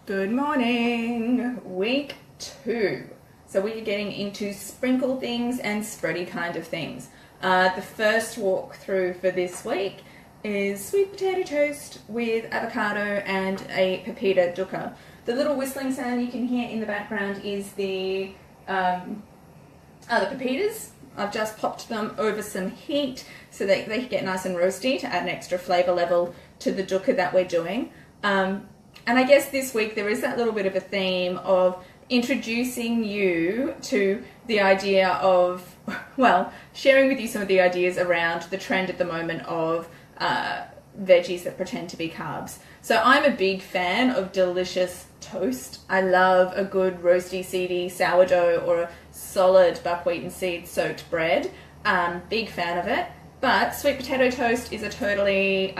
Good morning, week 2. So we're getting into sprinkle things and spready kind of things. The first walkthrough for this week is sweet potato toast with avocado and a pepita dukkah. The little whistling sound you can hear in the background is the pepitas. I've just popped them over some heat so that they can get nice and roasty to add an extra flavour level to the dukkah that we're doing. And I guess this week there is that little bit of a theme of introducing you to the idea of, well, sharing with you some of the ideas around the trend at the moment of veggies that pretend to be carbs. So I'm a big fan of delicious toast. I love a good roasty, seedy sourdough or a solid buckwheat and seed soaked bread. Big fan of it. But sweet potato toast is a totally...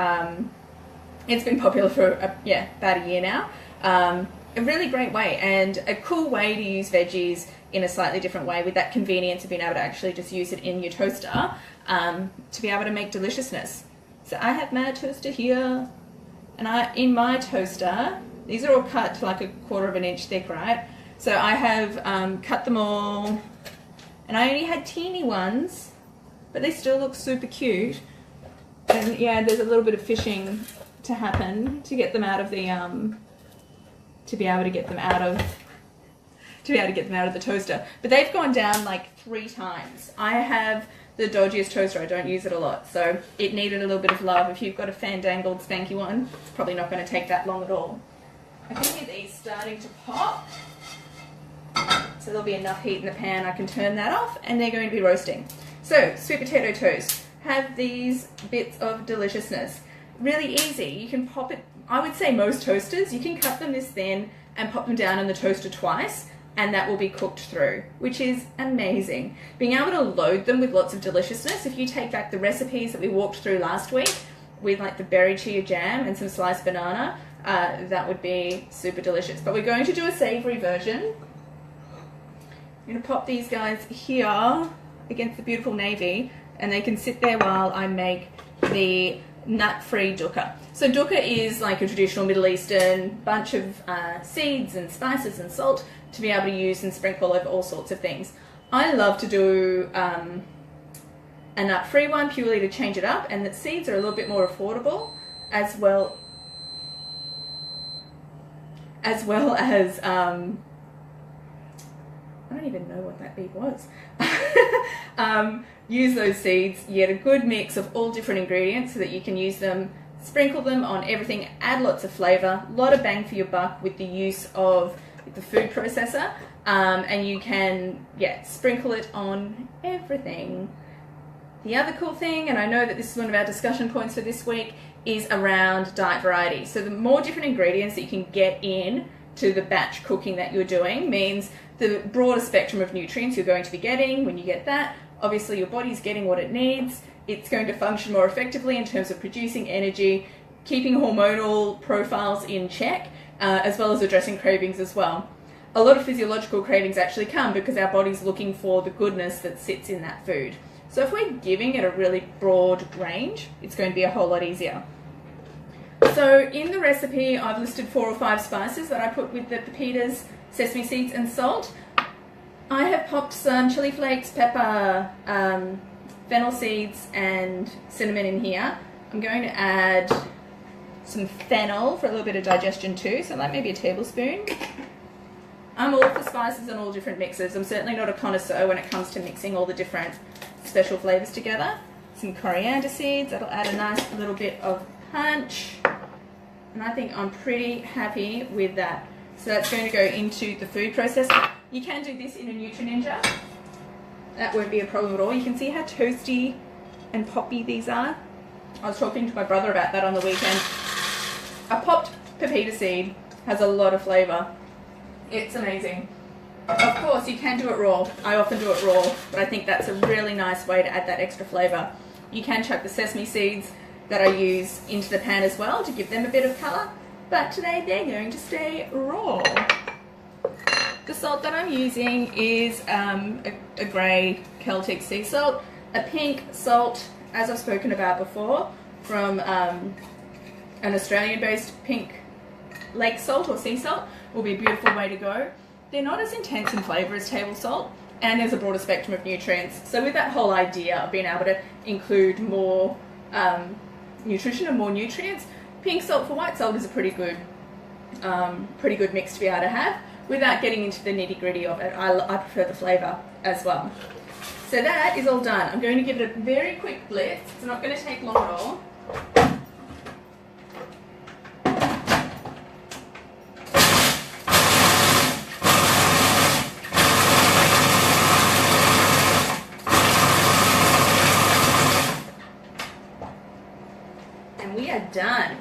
it's been popular for about a year now. A really great way and a cool way to use veggies in a slightly different way with that convenience of being able to actually just use it in your toaster to be able to make deliciousness. So I have my toaster here, and in my toaster, these are all cut to like 1/4 inch thick, right? So I have cut them all, and I only had teeny ones, but they still look super cute. And yeah, there's a little bit of fishing to happen to get them out of the to be able to get them out of the toaster. But they've gone down like 3 times. I have the dodgiest toaster. I don't use it a lot, so it needed a little bit of love. If you've got a fandangled spanky one, it's probably not going to take that long at all. I can hear these starting to pop, so there'll be enough heat in the pan. I can turn that off, and they're going to be roasting. So sweet potato toast, have these bits of deliciousness. Really easy. You can pop it, I would say most toasters, you can cut them this thin and pop them down in the toaster twice, and that will be cooked through, which is amazing. Being able to load them with lots of deliciousness, if you take back the recipes that we walked through last week with like the berry chia jam and some sliced banana, that would be super delicious. But we're going to do a savoury version. I'm going to pop these guys here against the beautiful navy, and they can sit there while I make the nut-free dukkah. So dukkah is like a traditional Middle Eastern bunch of seeds and spices and salt to be able to use and sprinkle over all sorts of things. I love to do a nut-free one purely to change it up, and the seeds are a little bit more affordable, as well as I don't even know what that beep was. Use those seeds, you get a good mix of all different ingredients so that you can use them, sprinkle them on everything, add lots of flavour, a lot of bang for your buck with the use of the food processor, and you can, sprinkle it on everything. The other cool thing, and I know that this is one of our discussion points for this week, is around diet variety. So the more different ingredients that you can get in to the batch cooking that you're doing means the broader spectrum of nutrients you're going to be getting. When you get that, obviously your body's getting what it needs. It's going to function more effectively in terms of producing energy, keeping hormonal profiles in check, as well as addressing cravings as well. A lot of physiological cravings actually come because our body's looking for the goodness that sits in that food. So if we're giving it a really broad range, it's going to be a whole lot easier. So in the recipe, I've listed 4 or 5 spices that I put with the pepitas, sesame seeds and salt. I have popped some chili flakes, pepper, fennel seeds and cinnamon in here. I'm going to add some fennel for a little bit of digestion too, so like maybe a tablespoon. I'm all for spices and all different mixes. I'm certainly not a connoisseur when it comes to mixing all the different special flavours together. Some coriander seeds, that'll add a nice little bit of punch. And I think I'm pretty happy with that. So that's going to go into the food processor. You can do this in a Nutri-Ninja. That won't be a problem at all. You can see how toasty and poppy these are. I was talking to my brother about that on the weekend. A popped pepita seed has a lot of flavour. It's amazing. Of course, you can do it raw. I often do it raw, but I think that's a really nice way to add that extra flavour. You can chuck the sesame seeds that I use into the pan as well to give them a bit of colour, but today they're going to stay raw. The salt that I'm using is a grey Celtic sea salt, a pink salt, as I've spoken about before, from an Australian-based pink lake salt or sea salt will be a beautiful way to go. They're not as intense in flavour as table salt, and there's a broader spectrum of nutrients. So with that whole idea of being able to include more nutrition and more nutrients, pink salt for white salt is a pretty good mix to be able to have without getting into the nitty gritty of it. I prefer the flavour as well. So that is all done. I'm going to give it a very quick blitz. It's not going to take long at all. And we are done.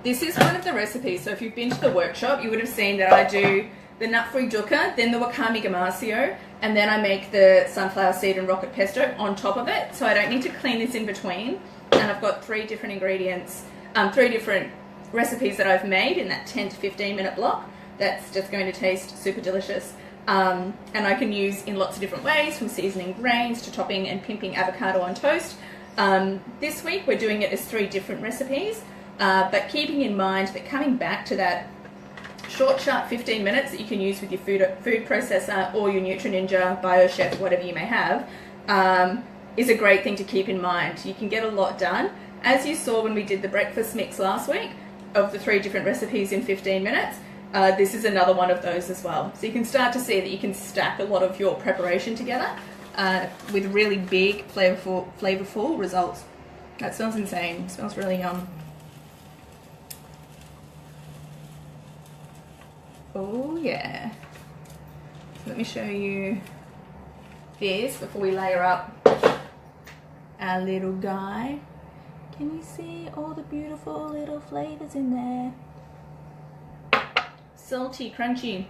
This is one of the recipes, so if you've been to the workshop, you would have seen that I do the nut-free dukkah, then the wakame gamasio, and then I make the sunflower seed and rocket pesto on top of it, so I don't need to clean this in between. And I've got 3 different ingredients, 3 different recipes that I've made in that 10 to 15 minute block. That's just going to taste super delicious. And I can use in lots of different ways, from seasoning grains to topping and pimping avocado on toast. This week we're doing it as 3 different recipes. But keeping in mind that coming back to that short, sharp 15 minutes that you can use with your food processor or your Nutri-Ninja, BioChef, whatever you may have, is a great thing to keep in mind. You can get a lot done. As you saw when we did the breakfast mix last week of the 3 different recipes in 15 minutes, this is another one of those as well. So you can start to see that you can stack a lot of your preparation together with really big, flavorful results. That smells insane. It smells really yum. Oh yeah. Let me show you this before we layer up our little guy. Can you see all the beautiful little flavors in there? Salty, crunchy.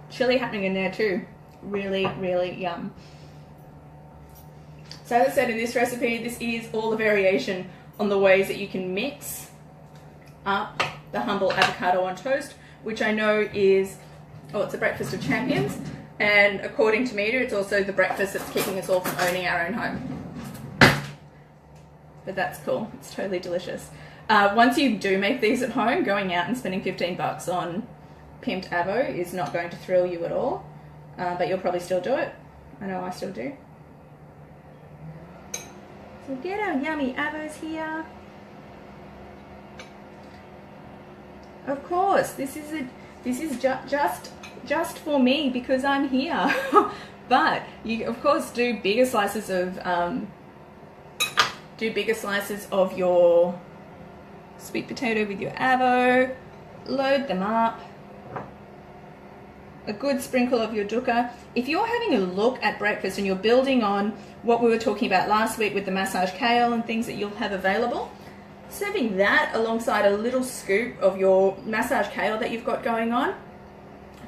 Chili happening in there too. Really, really yum. So as I said in this recipe, this is all the variation on the ways that you can mix up the humble avocado on toast, which I know is, it's a breakfast of champions, and according to Meta, it's also the breakfast that's keeping us all from owning our own home. But that's cool. It's totally delicious. Once you do make these at home, going out and spending $15 on pimped avo is not going to thrill you at all, but you'll probably still do it. I know I still do. So get our yummy avos here. Of course, this is just for me because I'm here. But you of course do bigger slices of your sweet potato with your avo. Load them up. A good sprinkle of your dukkah. If you're having a look at breakfast and you're building on what we were talking about last week with the massage kale and things that you'll have available, serving that alongside a little scoop of your massage kale that you've got going on.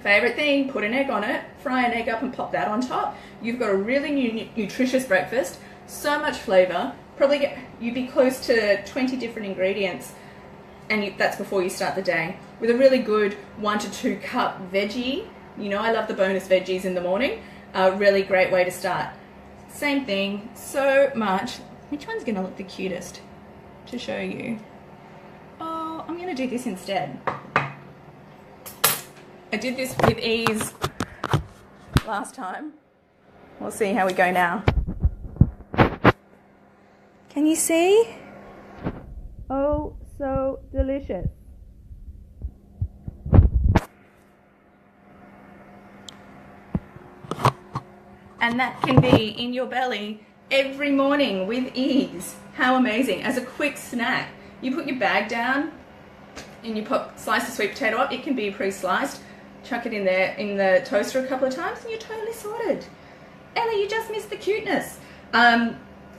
Favorite thing, put an egg on it, fry an egg up and pop that on top. You've got a really nutritious breakfast, so much flavor. You'd be close to 20 different ingredients, and that's before you start the day. With a really good 1 to 2 cup veggie. You know, I love the bonus veggies in the morning. A really great way to start. Same thing, so much. Which one's gonna look the cutest to show you? Oh, I'm gonna do this instead. I did this with ease last time. We'll see how we go now. Can you see? Oh, so delicious. And that can be in your belly every morning with ease. How amazing. As a quick snack, you put your bag down and you slice the sweet potato up. It can be pre-sliced. Chuck it in there in the toaster a couple of times and you're totally sorted. Ella, you just missed the cuteness.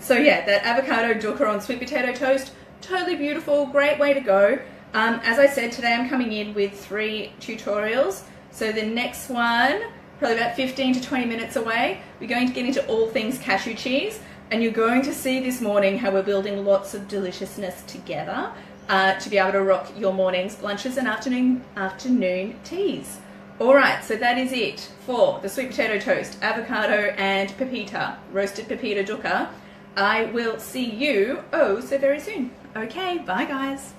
So yeah, that avocado dukkah on sweet potato toast, totally beautiful, great way to go. As I said, today I'm coming in with 3 tutorials. So the next one, probably about 15 to 20 minutes away, we're going to get into all things cashew cheese, and you're going to see this morning how we're building lots of deliciousness together to be able to rock your mornings, lunches and afternoon teas. Alright, so that is it for the sweet potato toast, avocado and pepita, roasted pepita dukkah. I will see you so very soon. Okay, bye guys.